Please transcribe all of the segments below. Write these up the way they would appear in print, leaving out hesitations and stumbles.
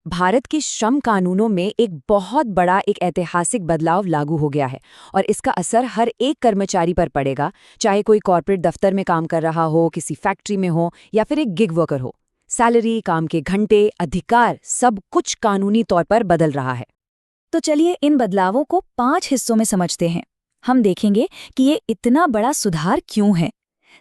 भारत के श्रम कानूनों में एक बहुत बड़ा एक ऐतिहासिक बदलाव लागू हो गया है और इसका असर हर एक कर्मचारी पर पड़ेगा, चाहे कोई कॉर्पोरेट दफ्तर में काम कर रहा हो, किसी फैक्ट्री में हो या फिर एक गिग वर्कर हो। सैलरी, काम के घंटे, अधिकार सब कुछ कानूनी तौर पर बदल रहा है। तो चलिए इन बदलावों को 5 हिस्सों में समझते हैं। हम देखेंगे कि ये इतना बड़ा सुधार क्यों है,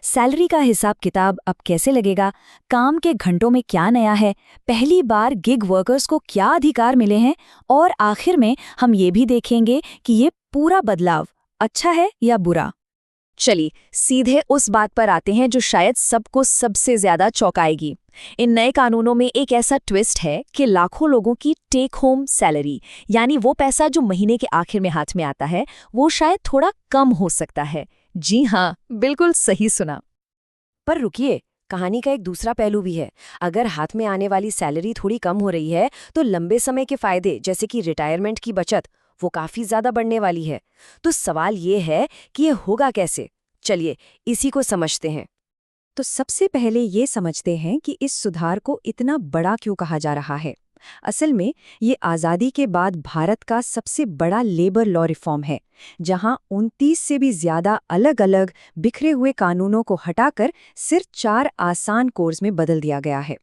सैलरी का हिसाब किताब अब कैसे लगेगा, काम के घंटों में क्या नया है, पहली बार गिग वर्कर्स को क्या अधिकार मिले हैं और आखिर में हम ये भी देखेंगे कि ये पूरा बदलाव अच्छा है या बुरा। चलिए सीधे उस बात पर आते हैं जो शायद सबको सबसे ज्यादा चौंकाएगी। इन नए कानूनों में एक ऐसा ट्विस्ट है कि लाखों लोगों की टेक होम सैलरी, यानी वो पैसा जो महीने के आखिर में हाथ में आता है, वो शायद थोड़ा कम हो सकता है। जी हाँ, बिल्कुल सही सुना। पर रुकिए, कहानी का एक दूसरा पहलू भी है। अगर हाथ में आने वाली सैलरी थोड़ी कम हो रही है तो लंबे समय के फायदे जैसे कि रिटायरमेंट की बचत वो काफी ज्यादा बढ़ने वाली है। तो सवाल ये है कि ये होगा कैसे। चलिए इसी को समझते हैं। तो सबसे पहले ये समझते हैं कि इस सुधार को इतना बड़ा क्यों कहा जा रहा है। असल में ये आज़ादी के बाद भारत का सबसे बड़ा लेबर लॉ रिफॉर्म है, जहां 29 से भी ज्यादा अलग अलग बिखरे हुए कानूनों को हटाकर सिर्फ 4 आसान कोर्स में बदल दिया गया है।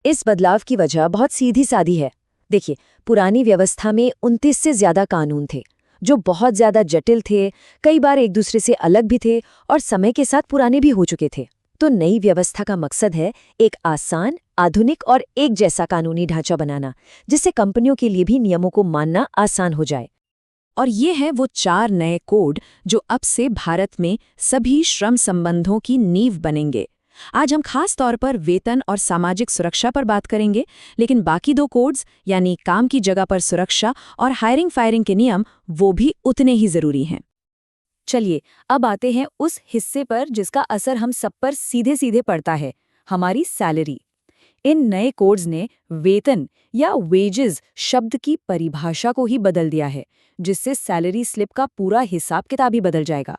इस बदलाव की वजह बहुत सीधी सादी है। देखिए, पुरानी व्यवस्था में 29 से ज्यादा कानून थे जो बहुत ज्यादा जटिल थे, कई बार एक दूसरे से अलग भी थे और समय के साथ पुराने भी हो चुके थे। तो नई व्यवस्था का मकसद है एक आसान, आधुनिक और एक जैसा कानूनी ढांचा बनाना, जिससे कंपनियों के लिए भी नियमों को मानना आसान हो जाए। और ये हैं वो 4 नए कोड जो अब से भारत में सभी श्रम संबंधों की नींव बनेंगे। आज हम खास तौर पर वेतन और सामाजिक सुरक्षा पर बात करेंगे, लेकिन बाकी 2 कोड्स यानी काम की जगह पर सुरक्षा और हायरिंग फायरिंग के नियम वो भी उतने ही जरूरी हैं। चलिए अब आते हैं उस हिस्से पर जिसका असर हम सब पर सीधे सीधे पड़ता है, हमारी सैलरी। इन नए कोड्स ने वेतन या वेजेस शब्द की परिभाषा को ही बदल दिया है, जिससे सैलरी स्लिप का पूरा हिसाब किताब ही बदल जाएगा।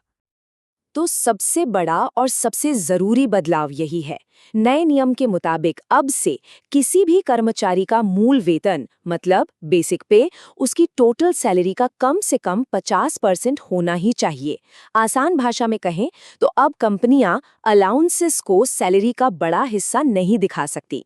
तो सबसे बड़ा और सबसे जरूरी बदलाव यही है। नए नियम के मुताबिक अब से किसी भी कर्मचारी का मूल वेतन मतलब बेसिक पे उसकी टोटल सैलरी का कम से कम 50% होना ही चाहिए। आसान भाषा में कहें तो अब कंपनियां अलाउंसेस को सैलरी का बड़ा हिस्सा नहीं दिखा सकती।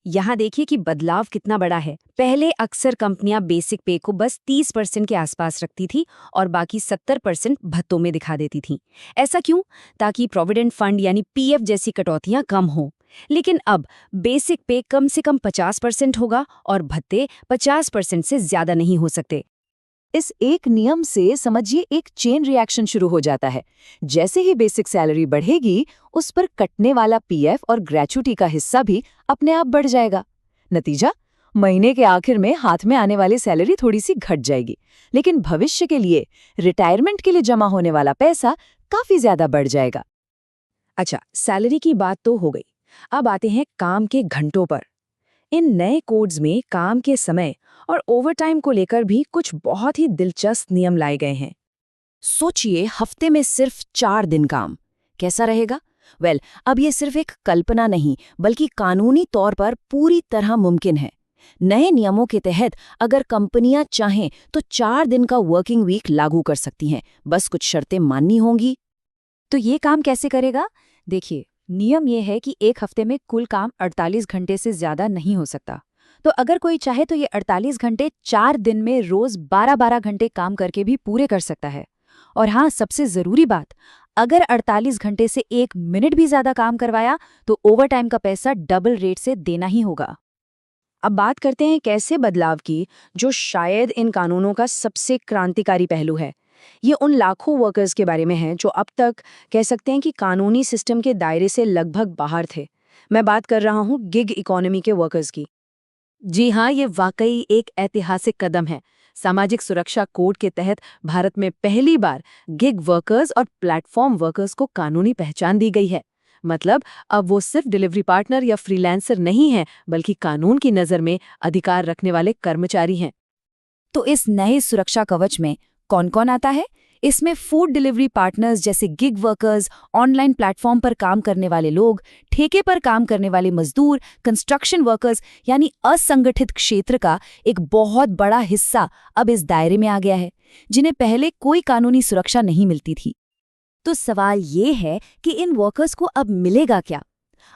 यहाँ देखिए कि बदलाव कितना बड़ा है। पहले अक्सर कंपनियां बेसिक पे को बस 30% के आसपास रखती थी और बाकी 70% भत्तों में दिखा देती थी। ऐसा क्यों? ताकि प्रोविडेंट फंड यानी पीएफ जैसी कटौतियां कम हो। लेकिन अब बेसिक पे कम से कम 50% होगा और भत्ते 50% से ज्यादा नहीं हो सकते। इस एक नियम से समझिए एक चेन रिएक्शन शुरू हो जाता है। जैसे ही बेसिक सैलरी बढ़ेगी, उस पर कटने वाला पीएफ और ग्रेच्युटी का हिस्सा भी अपने आप बढ़ जाएगा। नतीजा, महीने के आखिर में हाथ में आने वाली सैलरी थोड़ी सी घट जाएगी, लेकिन भविष्य के लिए, रिटायरमेंट के लिए जमा होने वाला पैसा काफी ज्यादा बढ़ जाएगा। अच्छा, सैलरी की बात तो हो गई। अब आते हैं काम के घंटों पर। इन नए कोड्स में काम के समय और ओवरटाइम को लेकर भी कुछ बहुत ही दिलचस्प नियम लाए गए हैं। सोचिए, हफ्ते में सिर्फ 4 दिन काम कैसा रहेगा? अब ये सिर्फ एक कल्पना नहीं बल्कि कानूनी तौर पर पूरी तरह मुमकिन है। नए नियमों के तहत अगर कंपनियां चाहें तो 4 दिन का वर्किंग वीक लागू कर सकती हैं, बस कुछ शर्तें माननी होंगी। तो ये काम कैसे करेगा? देखिए, नियम ये है कि एक हफ्ते में कुल काम 48 घंटे से ज्यादा नहीं हो सकता। तो अगर कोई चाहे तो ये 48 घंटे 4 दिन में रोज 12-12 घंटे काम करके भी पूरे कर सकता है। और हाँ, सबसे जरूरी बात, अगर 48 घंटे से 1 मिनट भी ज्यादा काम करवाया तो ओवरटाइम का पैसा डबल रेट से देना ही होगा। अब बात करते हैं कैसे बदलाव की, जो शायद इन कानूनों का सबसे क्रांतिकारी पहलू है। ये उन लाखों वर्कर्स के बारे में है जो अब तक कह सकते हैं कि कानूनी सिस्टम के दायरे से लगभग बाहर थे। मैं बात कर रहा हूँ गिग इकोनॉमी के वर्कर्स की। जी हाँ, ये वाकई एक ऐतिहासिक कदम है। सामाजिक सुरक्षा कोड के तहत भारत में पहली बार गिग वर्कर्स और प्लेटफॉर्म वर्कर्स को कानूनी पहचान दी गई है। मतलब अब वो सिर्फ डिलीवरी पार्टनर या फ्रीलांसर नहीं हैं, बल्कि कानून की नज़र में अधिकार रखने वाले कर्मचारी हैं। तो इस नए सुरक्षा कवच में कौन कौन आता है, इसमें फूड डिलीवरी पार्टनर्स जैसे गिग वर्कर्स, ऑनलाइन प्लेटफॉर्म पर काम करने वाले लोग, ठेके पर काम करने वाले मजदूर, कंस्ट्रक्शन वर्कर्स यानी असंगठित क्षेत्र का एक बहुत बड़ा हिस्सा अब इस दायरे में आ गया है, जिन्हें पहले कोई कानूनी सुरक्षा नहीं मिलती थी। तो सवाल ये है कि इन वर्कर्स को अब मिलेगा क्या?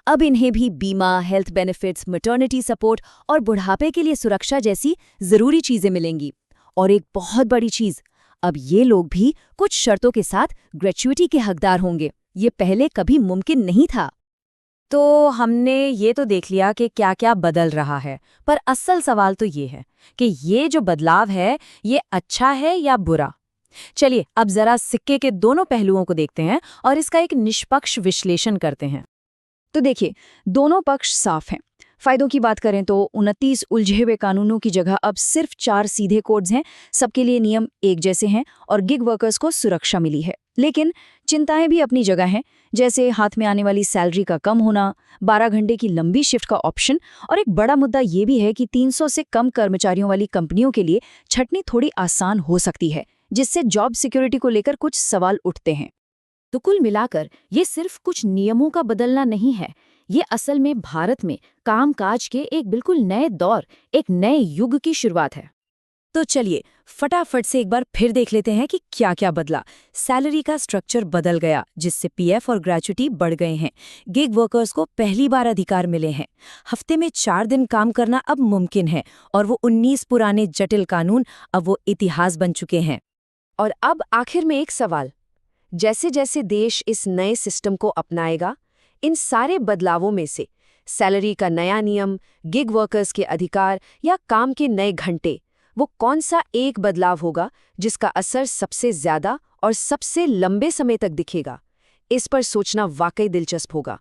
अब इन्हें भी बीमा, हेल्थ बेनिफिट्स, मैटरनिटी सपोर्ट और बुढ़ापे के लिए सुरक्षा जैसी जरूरी चीजें मिलेंगी। और एक बहुत बड़ी चीज, अब ये लोग भी कुछ शर्तों के साथ ग्रेच्युइटी के हकदार होंगे। ये पहले कभी मुमकिन नहीं था। तो हमने ये तो देख लिया कि क्या-क्या बदल रहा है, पर असल सवाल तो ये है कि ये जो बदलाव है, ये अच्छा है या बुरा? चलिए अब जरा सिक्के के दोनों पहलुओं को देखते हैं और इसका एक निष्पक्ष विश्लेषण करते हैं। तो देखिए, दोनों पक्ष साफ हैं। फायदों की बात करें तो 29 उलझे हुए कानूनों की जगह अब सिर्फ 4 सीधे कोड्स हैं, सबके लिए नियम एक जैसे हैं और गिग वर्कर्स को सुरक्षा मिली है। लेकिन चिंताएं भी अपनी जगह हैं, जैसे हाथ में आने वाली सैलरी का कम होना, 12 घंटे की लंबी शिफ्ट का ऑप्शन और एक बड़ा मुद्दा ये भी है कि 300 से कम कर्मचारियों वाली कंपनियों के लिए छंटनी थोड़ी आसान हो सकती है, जिससे जॉब सिक्योरिटी को लेकर कुछ सवाल उठते हैं। तो कुल मिलाकर ये सिर्फ कुछ नियमों का बदलना नहीं है, ये असल में भारत में कामकाज के एक बिल्कुल नए दौर, एक नए युग की शुरुआत है। तो चलिए फटाफट से एक बार फिर देख लेते हैं कि क्या-क्या बदला। सैलरी का स्ट्रक्चर बदल गया, जिससे पीएफ और ग्रेच्युटी बढ़ गए हैं। गिग वर्कर्स को पहली बार अधिकार मिले हैं। हफ्ते में 4 दिन काम करना अब मुमकिन है और वो 19 पुराने जटिल कानून अब वो इतिहास बन चुके हैं। और अब आखिर में एक सवाल, जैसे जैसे देश इस नए सिस्टम को अपनाएगा, इन सारे बदलावों में से सैलरी का नया नियम, गिग वर्कर्स के अधिकार या काम के नए घंटे, वो कौन सा एक बदलाव होगा जिसका असर सबसे ज्यादा और सबसे लंबे समय तक दिखेगा? इस पर सोचना वाकई दिलचस्प होगा।